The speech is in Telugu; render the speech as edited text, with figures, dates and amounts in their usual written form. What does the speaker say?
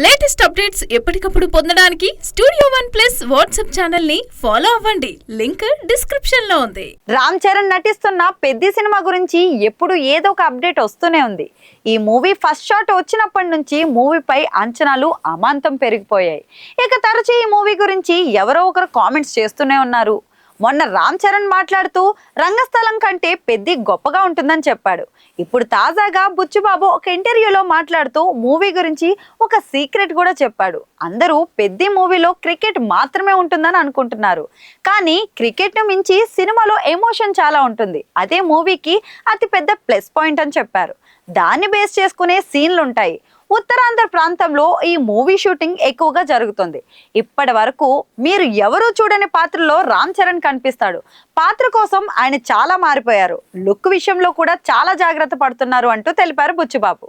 లేటెస్ట్ అప్డేట్స్ ఎప్పటికప్పుడు పొందడానికి studio one plus WhatsApp channel ని ఫాలో అవ్వండి. లింక్ డిస్క్రిప్షన్ లో ఉంది. రామ్ చరణ్ నటిస్తున్న పెద్ది సినిమా గురించి ఎప్పుడు ఏదో ఒక అప్డేట్ వస్తూనే ఉంది. ఈ మూవీ ఫస్ట్ షాట్ వచ్చినప్పటి నుంచి మూవీపై అంచనాలు అమాంతం పెరిగిపోయాయి. ఇక తరచూ ఈ మూవీ గురించి ఎవరో ఒకరు కామెంట్స్ చేస్తూనే ఉన్నారు. మొన్న రామ్ చరణ్ మాట్లాడుతూ రంగస్థలం కంటే పెద్ది గొప్పగా ఉంటుందని చెప్పాడు. ఇప్పుడు తాజాగా బుచ్చిబాబు ఒక ఇంటర్వ్యూలో మాట్లాడుతూ మూవీ గురించి ఒక సీక్రెట్ కూడా చెప్పాడు. అందరూ పెద్ది మూవీలో క్రికెట్ మాత్రమే ఉంటుందని అనుకుంటున్నారు, కానీ క్రికెట్ ను మించి సినిమాలో ఎమోషన్ చాలా ఉంటుంది. అదే మూవీకి అతి పెద్ద ప్లస్ పాయింట్ అని చెప్పారు. దాన్ని బేస్ చేసుకునే సీన్లు ఉంటాయి. ఉత్తరాంధ్ర ప్రాంతంలో ఈ మూవీ షూటింగ్ ఎక్కువగా జరుగుతుంది. ఇప్పటి వరకు మీరు ఎవరూ చూడని పాత్రలో రామ్ చరణ్ కనిపిస్తాడు. పాత్ర కోసం ఆయన చాలా మారిపోయారు. లుక్ విషయంలో కూడా చాలా జాగ్రత్త పడుతున్నారు అంటూ తెలిపారు బుచ్చిబాబు.